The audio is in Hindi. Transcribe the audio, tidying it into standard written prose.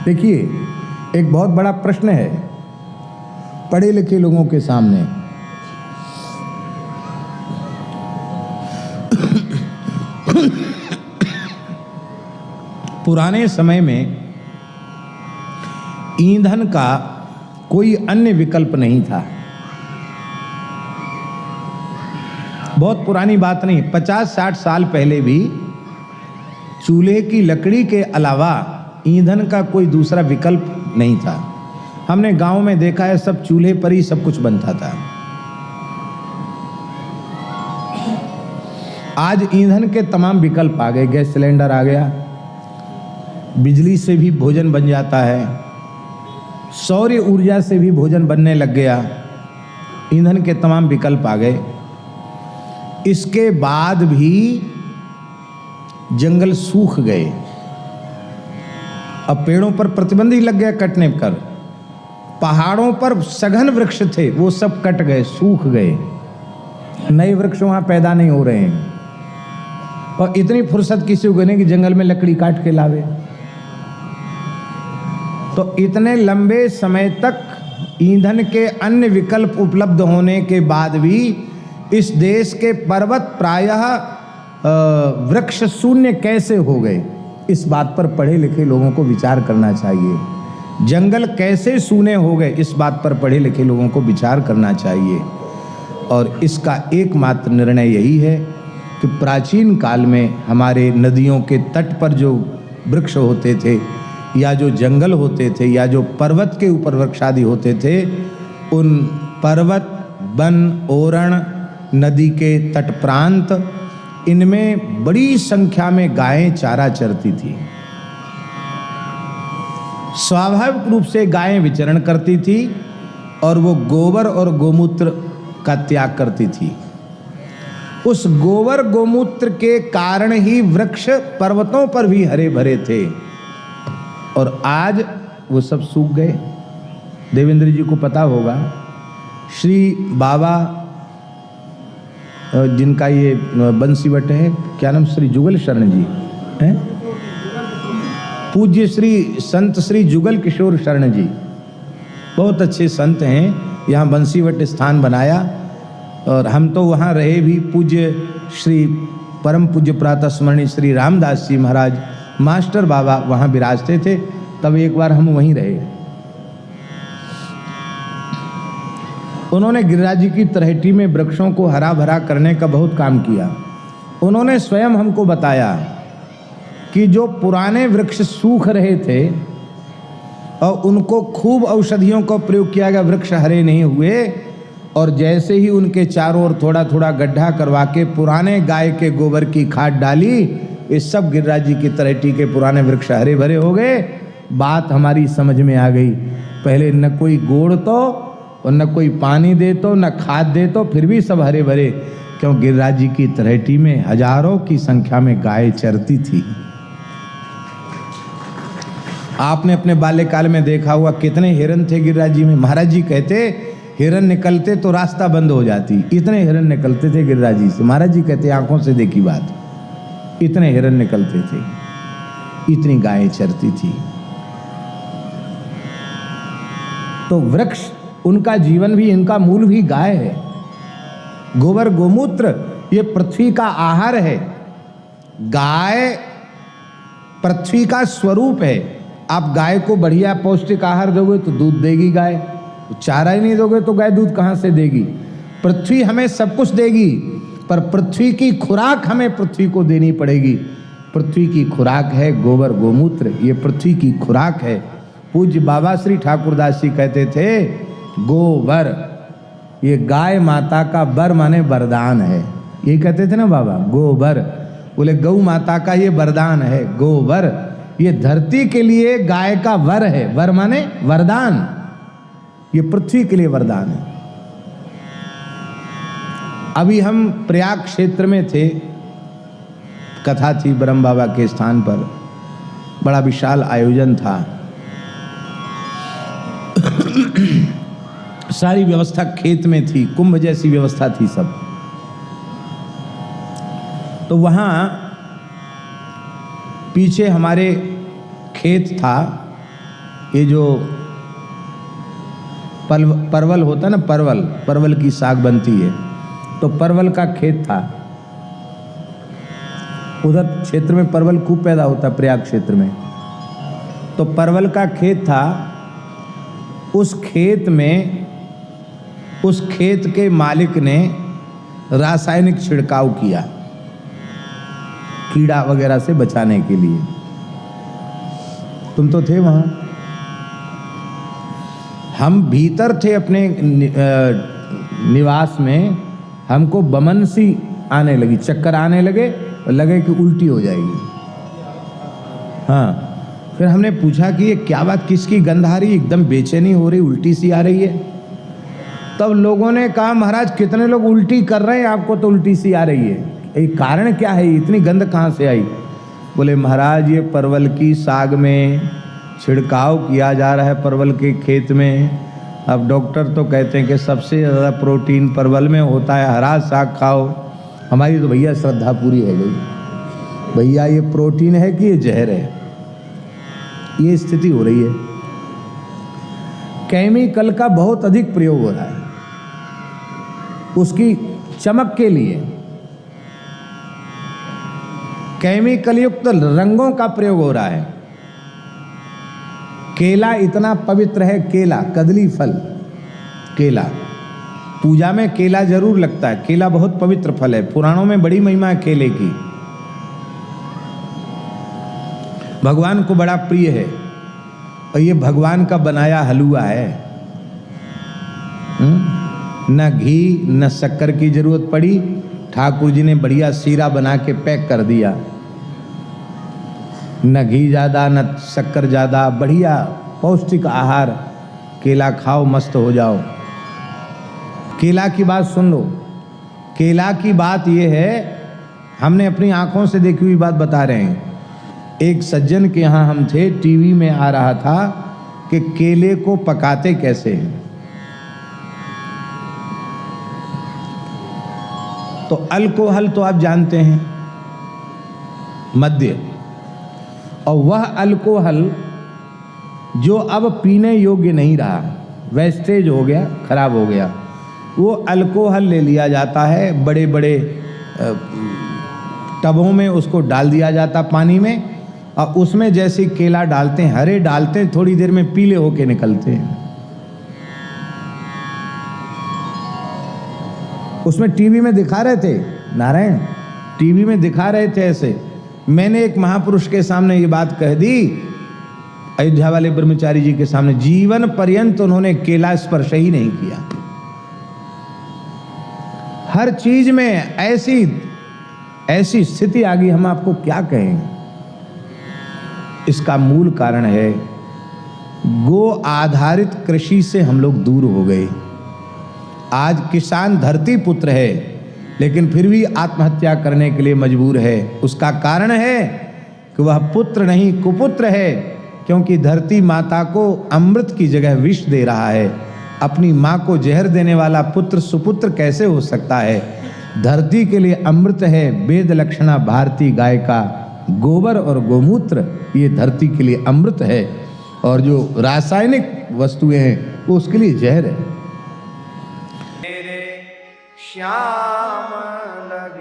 देखिए, एक बहुत बड़ा प्रश्न है पढ़े लिखे लोगों के सामने। पुराने समय में ईंधन का कोई अन्य विकल्प नहीं था। बहुत पुरानी बात नहीं, 50-60 साल पहले भी चूल्हे की लकड़ी के अलावा ईंधन का कोई दूसरा विकल्प नहीं था। हमने गांव में देखा है, सब चूल्हे पर ही सब कुछ बनता था। आज ईंधन के तमाम विकल्प आ गए। गैस सिलेंडर आ गया, बिजली से भी भोजन बन जाता है, सौर ऊर्जा से भी भोजन बनने लग गया। ईंधन के तमाम विकल्प आ गए। इसके बाद भी जंगल सूख गए। अब पेड़ों पर प्रतिबंध ही लग गया कटने पर। पहाड़ों पर सघन वृक्ष थे, वो सब कट गए, सूख गए। नए वृक्ष वहां पैदा नहीं हो रहे हैं। और इतनी फुर्सत किसी को नहीं कि जंगल में लकड़ी काट के लावे। तो इतने लंबे समय तक ईंधन के अन्य विकल्प उपलब्ध होने के बाद भी इस देश के पर्वत प्रायः वृक्ष शून्य कैसे हो गए, इस बात पर पढ़े लिखे लोगों को विचार करना चाहिए। जंगल कैसे सूने हो गए, इस बात पर पढ़े लिखे लोगों को विचार करना चाहिए। और इसका एकमात्र निर्णय यही है कि प्राचीन काल में हमारे नदियों के तट पर जो वृक्ष होते थे, या जो जंगल होते थे, या जो पर्वत के ऊपर वृक्षादि होते थे, उन पर्वत, वन, ओरण, नदी के तट प्रांत, इनमें बड़ी संख्या में गायें चारा चरती थी। स्वाभाविक रूप से गायें विचरण करती थी और वो गोबर और गोमूत्र का त्याग करती थी। उस गोबर गोमूत्र के कारण ही वृक्ष पर्वतों पर भी हरे भरे थे। और आज वो सब सूख गए। देवेंद्र जी को पता होगा, श्री बाबा जिनका ये बंसीवट है, क्या नाम, श्री जुगल शरण जी हैं, पूज्य श्री संत श्री जुगल किशोर शरण जी, बहुत अच्छे संत हैं। यहाँ बंसीवट स्थान बनाया और हम तो वहाँ रहे भी। पूज्य श्री परम पूज्य प्रातः स्मरणीय श्री रामदास जी महाराज मास्टर बाबा वहाँ विराजते थे, तब एक बार हम वहीं रहे। उन्होंने गिरिराज जी की तलहटी में वृक्षों को हरा भरा करने का बहुत काम किया। उन्होंने स्वयं हमको बताया कि जो पुराने वृक्ष सूख रहे थे और उनको खूब औषधियों का प्रयोग किया गया, वृक्ष हरे नहीं हुए। और जैसे ही उनके चारों ओर थोड़ा थोड़ा गड्ढा करवा के पुराने गाय के गोबर की खाद डाली, इस सब गिरिराज जी की तलहटी के पुराने वृक्ष हरे भरे हो गए। बात हमारी समझ में आ गई। पहले न कोई गोड़ तो और न कोई पानी दे तो, न खाद दे तो, फिर भी सब हरे भरे, क्यों गिरिराज जी की तलहटी में हजारों की संख्या में गाय चरती थी। आपने अपने बाल्यकाल में देखा हुआ कितने हिरन थे गिरिराज जी में। महाराज जी कहते हिरन निकलते तो रास्ता बंद हो जाती, इतने हिरन निकलते थे गिरिराज जी से। महाराज जी कहते आंखों से देखी बात, इतने हिरन निकलते थे, इतनी गायें चरती थी। तो वृक्ष उनका जीवन भी, इनका मूल भी गाय है। गोबर गोमूत्र ये पृथ्वी का आहार है। गाय पृथ्वी का स्वरूप है। आप गाय को बढ़िया पौष्टिक आहार दोगे तो दूध देगी गाय, चारा ही नहीं दोगे तो गाय दूध कहाँ से देगी। पृथ्वी हमें सब कुछ देगी, पर पृथ्वी की खुराक हमें पृथ्वी को देनी पड़ेगी। पृथ्वी की खुराक है गोबर गोमूत्र, ये पृथ्वी की खुराक है। पूज्य बाबा श्री ठाकुरदास जी कहते थे, गोबर ये गाय माता का बर माने वरदान है। यही कहते थे ना बाबा, गोबर, बोले गौ माता का ये वरदान है। गोबर ये धरती के लिए गाय का वर है, वर माने वरदान, ये पृथ्वी के लिए वरदान है। अभी हम प्रयाग क्षेत्र में थे, कथा थी ब्रह्म बाबा के स्थान पर, बड़ा विशाल आयोजन था। सारी व्यवस्था खेत में थी, कुंभ जैसी व्यवस्था थी सब। तो वहाँ पीछे हमारे खेत था ये जो परवल होता है ना, परवल की साग बनती है, तो परवल का खेत था उधर क्षेत्र में। परवल खूब पैदा होता है प्रयाग क्षेत्र में। तो परवल का खेत था, उस खेत के मालिक ने रासायनिक छिड़काव किया कीड़ा वगैरह से बचाने के लिए। तुम तो थे वहां, हम भीतर थे अपने निवास में। हमको बमनसी आने लगी, चक्कर आने लगे और लगे कि उल्टी हो जाएगी। हाँ, फिर हमने पूछा कि ये क्या बात, किसकी गंध आ रही, एकदम बेचैनी हो रही, उल्टी सी आ रही है। तब लोगों ने कहा महाराज कितने लोग उल्टी कर रहे हैं, आपको तो उल्टी सी आ रही है, ये कारण क्या है, इतनी गंध कहाँ से आई? बोले महाराज ये परवल की साग में छिड़काव किया जा रहा है परवल के खेत में। अब डॉक्टर तो कहते हैं कि सबसे ज़्यादा प्रोटीन परवल में होता है, हरा साग खाओ। हमारी तो भैया श्रद्धा पूरी है गई, भैया ये प्रोटीन है कि ये जहर है, ये स्थिति हो रही है। केमिकल का बहुत अधिक प्रयोग हो रहा है उसकी चमक के लिए। केमिकल युक्त रंगों का प्रयोग हो रहा है। केला इतना पवित्र है, केला कदली फल, केला पूजा में केला जरूर लगता है, केला बहुत पवित्र फल है, पुराणों में बड़ी महिमा है केले की, भगवान को बड़ा प्रिय है। और ये भगवान का बनाया हलवा है, न घी न शक्कर की जरूरत पड़ी, ठाकुर जी ने बढ़िया सीरा बना के पैक कर दिया, न घी ज़्यादा न शक्कर ज़्यादा, बढ़िया पौष्टिक आहार। केला खाओ, मस्त हो जाओ। केला की बात सुन लो, केला की बात ये है, हमने अपनी आंखों से देखी हुई बात बता रहे हैं। एक सज्जन के यहाँ हम थे, टीवी में आ रहा था कि केले को पकाते कैसे हैं। तो अल्कोहल तो आप जानते हैं, मद्य, और वह अल्कोहल जो अब पीने योग्य नहीं रहा, वेस्टेज हो गया, खराब हो गया, वो अल्कोहल ले लिया जाता है, बड़े बड़े टबों में उसको डाल दिया जाता पानी में, और उसमें जैसे केला डालते हैं, हरे डालते हैं, थोड़ी देर में पीले होके निकलते हैं। उसमें टीवी में दिखा रहे थे, नारायण टीवी में दिखा रहे थे ऐसे। मैंने एक महापुरुष के सामने ये बात कह दी, अयोध्या वाले ब्रह्मचारी जी के सामने, जीवन पर्यंत उन्होंने केला स्पर्श ही नहीं किया। हर चीज में ऐसी स्थिति आ गई, हम आपको क्या कहें। इसका मूल कारण है गो आधारित कृषि से हम लोग दूर हो गए। आज किसान धरती पुत्र है, लेकिन फिर भी आत्महत्या करने के लिए मजबूर है। उसका कारण है कि वह पुत्र नहीं कुपुत्र है, क्योंकि धरती माता को अमृत की जगह विष दे रहा है। अपनी माँ को जहर देने वाला पुत्र सुपुत्र कैसे हो सकता है? धरती के लिए अमृत है वेद लक्षणा भारती गाय का गोबर और गोमूत्र, ये धरती के लिए अमृत है, और जो रासायनिक वस्तुएं हैं वो उसके लिए जहर है। श्याम लगे